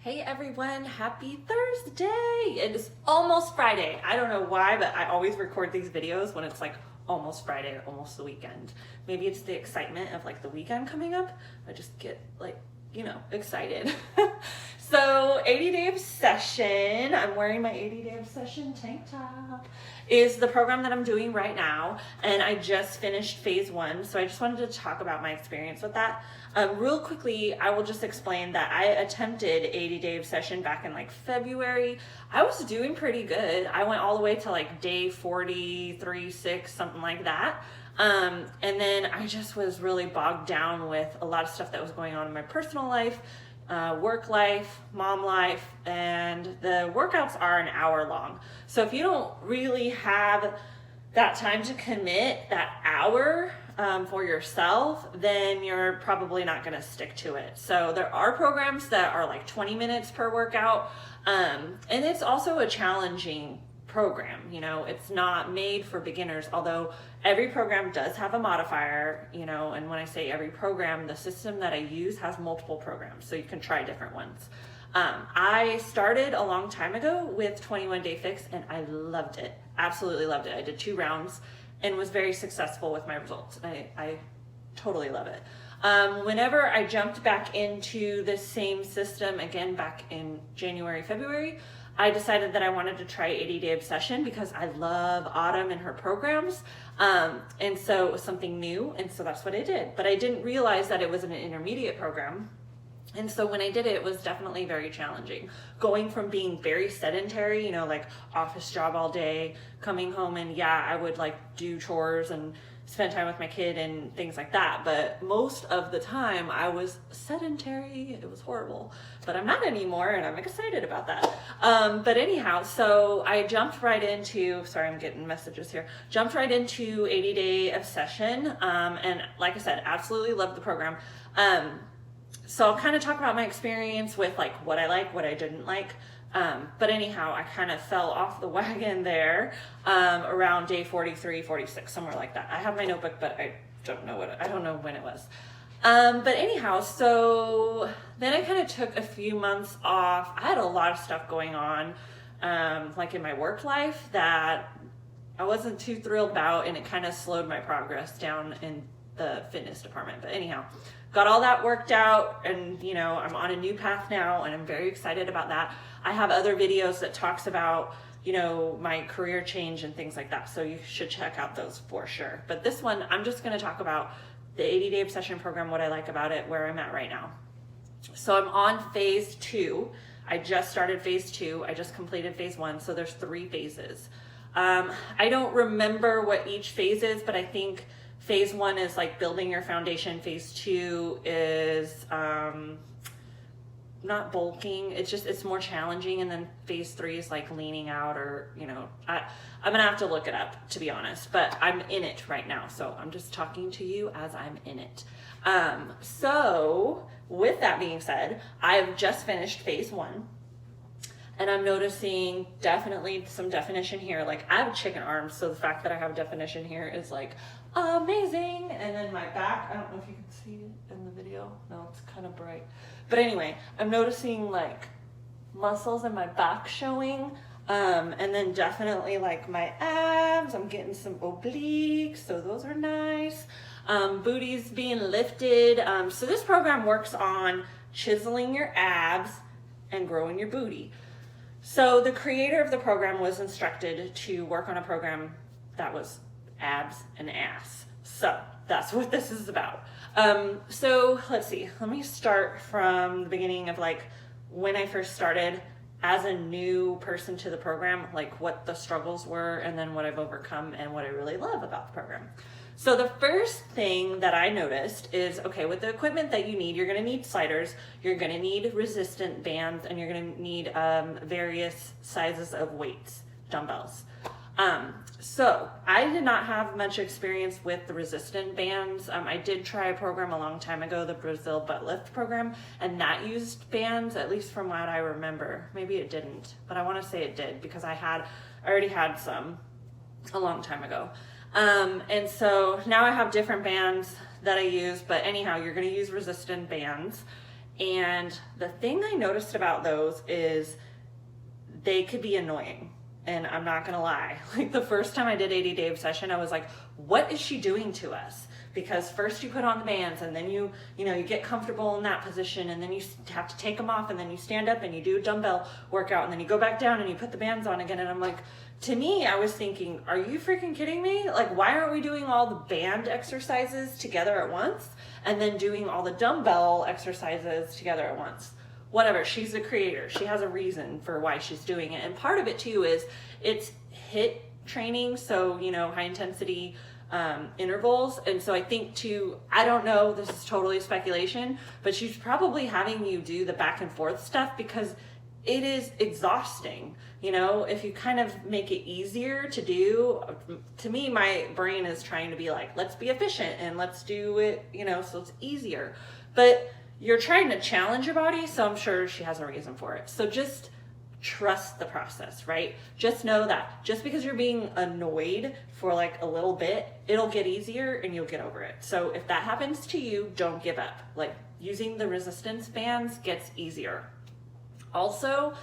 Hey everyone, happy Thursday! It is almost Friday. I don't know why, but I always record these videos when it's like almost Friday, almost the weekend. Maybe it's the excitement of like the weekend coming up. I just get like, excited. So 80 Day Obsession, I'm wearing my 80 Day Obsession tank top, is the program that I'm doing right now. And I just finished phase 1. So I just wanted to talk about my experience with that. Real quickly, I will just explain that I attempted 80 Day Obsession back in like February. I was doing pretty good. I went all the way to like day 43, 6, something like that. And then I just was really bogged down with a lot of stuff that was going on in my personal life, work life, mom life, and the workouts are an hour long. So if you don't really have that time to commit that hour for yourself, then you're probably not going to stick to it. So there are programs that are like 20 minutes per workout, and it's also a challenging program. It's not made for beginners, although every program does have a modifier, and when I say every program, the system that I use has multiple programs, so you can try different ones. I started a long time ago with 21 Day Fix and I loved it. Absolutely loved it. I did 2 rounds and was very successful with my results. I totally love it. Whenever I jumped back into the same system again back in January, February, I decided that I wanted to try 80 Day Obsession because I love Autumn and her programs. And so it was something new. And so that's what I did. But I didn't realize that it was an intermediate program. And so when I did it, it was definitely very challenging. Going from being very sedentary, like office job all day, coming home and I would like do chores and spend time with my kid and things like that. But most of the time I was sedentary. It was horrible, but I'm not anymore and I'm excited about that. But anyhow, so I jumped right into, sorry, I'm getting messages here, jumped right into 80 Day Obsession. And like I said, absolutely loved the program. So I'll kind of talk about my experience with like what I like, what I didn't like. But anyhow, I kind of fell off the wagon there around day 43, 46, somewhere like that. I have my notebook, but I don't know when it was. But anyhow, so then I kind of took a few months off. I had a lot of stuff going on, like in my work life that I wasn't too thrilled about, and it kind of slowed my progress down in the fitness department. But anyhow, got all that worked out, and I'm on a new path now, and I'm very excited about that. I have other videos that talks about my career change and things like that, so you should check out those for sure. But this one, I'm just going to talk about the 80 Day Obsession program, what I like about it, where I'm at right now. So I'm on phase 2. I just started phase 2. I just completed phase 1, so there's 3 phases. I don't remember what each phase is, but I think phase 1 is like building your foundation. Phase 2 is not bulking. It's more challenging. And then phase 3 is like leaning out, or, I'm going to have to look it up, to be honest, but I'm in it right now. So I'm just talking to you as I'm in it. So with that being said, I've just finished phase 1. And I'm noticing definitely some definition here. Like I have chicken arms, so the fact that I have definition here is like amazing. And then my back, I don't know if you can see it in the video. No, it's kind of bright. But anyway, I'm noticing like muscles in my back showing. And then definitely like my abs, I'm getting some obliques, so those are nice. Booty's being lifted. So this program works on chiseling your abs and growing your booty. So the creator of the program was instructed to work on a program that was abs and ass. So that's what this is about. So let's see, let me start from the beginning of like when I first started as a new person to the program, like what the struggles were and then what I've overcome and what I really love about the program. So the first thing that I noticed is, okay, with the equipment that you need, you're going to need sliders, you're going to need resistant bands, and you're going to need various sizes of weights, dumbbells. So I did not have much experience with the resistant bands. I did try a program a long time ago, the Brazil Butt Lift program, and that used bands, at least from what I remember. Maybe it didn't, but I want to say it did because I already had some a long time ago. And so now I have different bands that I use, but anyhow, you're going to use resistant bands. And the thing I noticed about those is they could be annoying. And I'm not gonna lie, like the first time I did 80 Day Obsession, I was like, what is she doing to us? Because first you put on the bands, and then you get comfortable in that position, and then you have to take them off, and then you stand up and you do a dumbbell workout, and then you go back down and you put the bands on again. And I'm like, to me, I was thinking, are you freaking kidding me? Like, why aren't we doing all the band exercises together at once and then doing all the dumbbell exercises together at once? Whatever, she's a creator. She has a reason for why she's doing it. And part of it too is it's HIIT training, so, high intensity intervals. And so I think too, I don't know, this is totally speculation, but she's probably having you do the back and forth stuff because it is exhausting. If you kind of make it easier to do, to me, my brain is trying to be like, let's be efficient and let's do it, so it's easier. But you're trying to challenge your body, so I'm sure she has a reason for it. So just trust the process, right? Just know that just because you're being annoyed for like a little bit, it'll get easier and you'll get over it. So if that happens to you, don't give up. Like using the resistance bands gets easier. Also,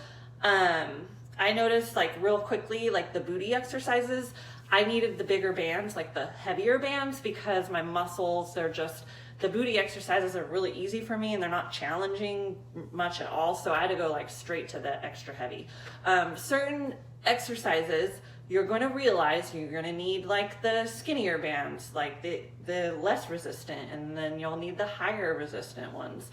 I noticed like real quickly, like the booty exercises, I needed the bigger bands, like the heavier bands, because my muscles, the booty exercises are really easy for me and they're not challenging much at all. So I had to go like straight to the extra heavy. Certain exercises, you're going to realize you're going to need like the skinnier bands, like the less resistant, and then you'll need the higher resistant ones.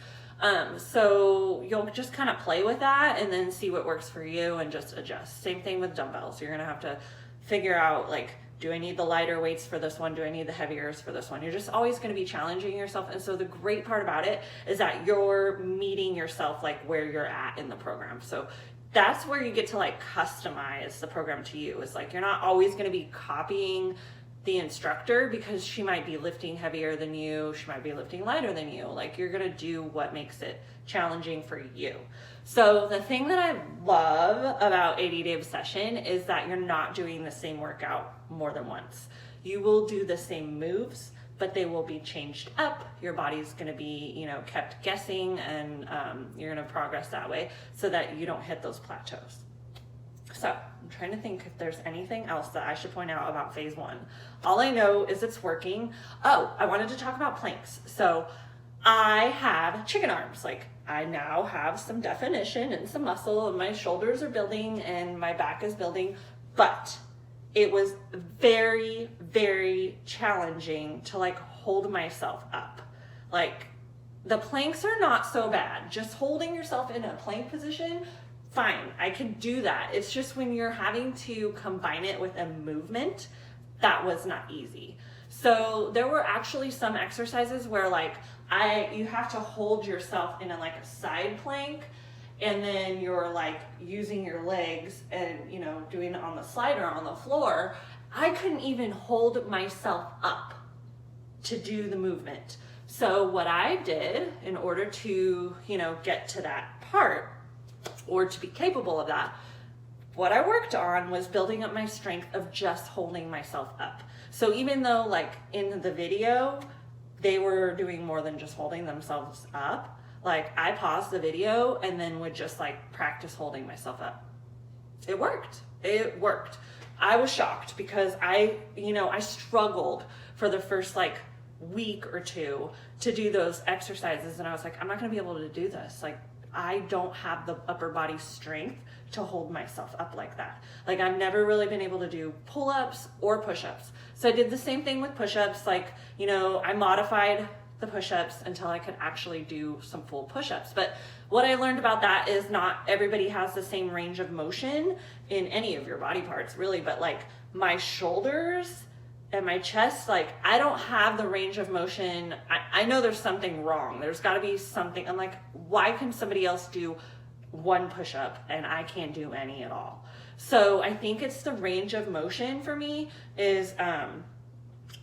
So you'll just kind of play with that and then see what works for you and just adjust. Same thing with dumbbells. You're going to have to figure out like, do I need the lighter weights for this one? Do I need the heaviers for this one? You're just always going to be challenging yourself. And so the great part about it is that you're meeting yourself like where you're at in the program. So that's where you get to like customize the program to you. It's like, you're not always going to be copying the instructor because she might be lifting heavier than you. She might be lifting lighter than you. Like you're going to do what makes it challenging for you. So the thing that I love about 80 Day Obsession is that you're not doing the same workout more than once. You will do the same moves, but they will be changed up. Your body's going to be, kept guessing, and you're going to progress that way so that you don't hit those plateaus. So I'm trying to think if there's anything else that I should point out about phase 1. All I know is it's working. Oh, I wanted to talk about planks. So I have chicken arms. Like I now have some definition and some muscle, and my shoulders are building and my back is building, but it was very, very challenging to like hold myself up. Like the planks are not so bad. Just holding yourself in a plank position, fine, I can do that. It's just when you're having to combine it with a movement, that was not easy. So there were actually some exercises where like you have to hold yourself in a side plank, and then you're like using your legs and doing it on the slider on the floor. I couldn't even hold myself up to do the movement. So what I did in order to get to that part, or to be capable of that, what I worked on was building up my strength of just holding myself up. So even though like in the video, they were doing more than just holding themselves up, like I paused the video and then would just like practice holding myself up. It worked. It worked. I was shocked because I struggled for the first like week or two to do those exercises. And I was like, I'm not going to be able to do this. Like, I don't have the upper body strength to hold myself up like that. Like I've never really been able to do pull-ups or push-ups. So I did the same thing with push-ups. Like, I modified the push-ups until I could actually do some full push-ups. But what I learned about that is not everybody has the same range of motion in any of your body parts really, but like my shoulders and my chest, like I don't have the range of motion. I know there's something wrong. There's got to be something. I'm like, why can somebody else do one push-up and I can't do any at all? So I think it's the range of motion for me is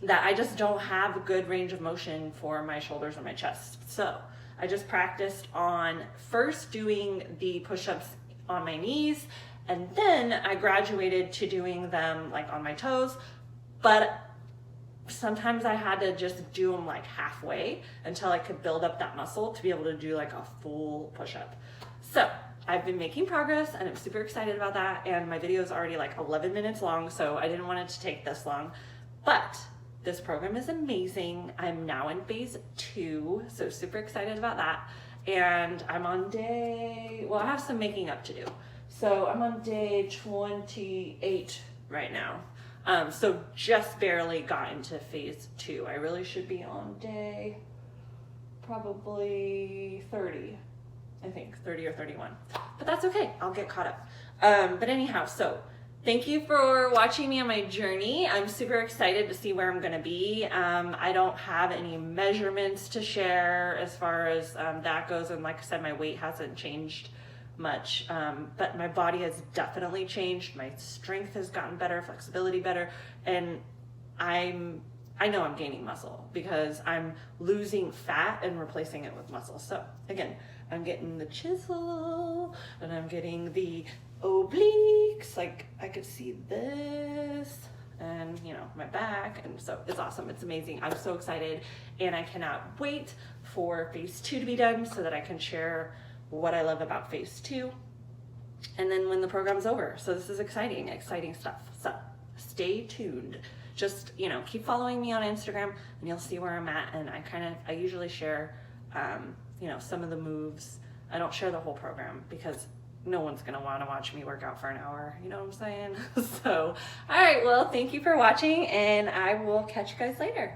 that I just don't have a good range of motion for my shoulders or my chest. So I just practiced on first doing the push-ups on my knees, and then I graduated to doing them like on my toes. But sometimes I had to just do them like halfway until I could build up that muscle to be able to do like a full push-up. So I've been making progress and I'm super excited about that. And my video is already like 11 minutes long, so I didn't want it to take this long. But this program is amazing. I'm now in phase 2, so super excited about that. And I'm on day, well, I have some making up to do. So I'm on day 28 right now. So just barely got into phase 2. I really should be on day probably 30, I think 30 or 31, but that's okay. I'll get caught up. But anyhow, so thank you for watching me on my journey. I'm super excited to see where I'm gonna be. I don't have any measurements to share as far as that goes. And like I said, my weight hasn't changed much, but my body has definitely changed. My strength has gotten better, flexibility better, and I know I'm gaining muscle because I'm losing fat and replacing it with muscle. So again, I'm getting the chisel and I'm getting the obliques, like I could see this, and you know, my back, and so it's awesome. It's amazing. I'm so excited, and I cannot wait for phase 2 to be done so that I can share what I love about phase 2, and then when the program's over. So this is exciting stuff. So stay tuned. Just, you know, keep following me on Instagram and you'll see where I'm at. And I usually share, you know, some of the moves. I don't share the whole program because no one's gonna wanna watch me work out for an hour. You know what I'm saying? So, all right, well, thank you for watching and I will catch you guys later.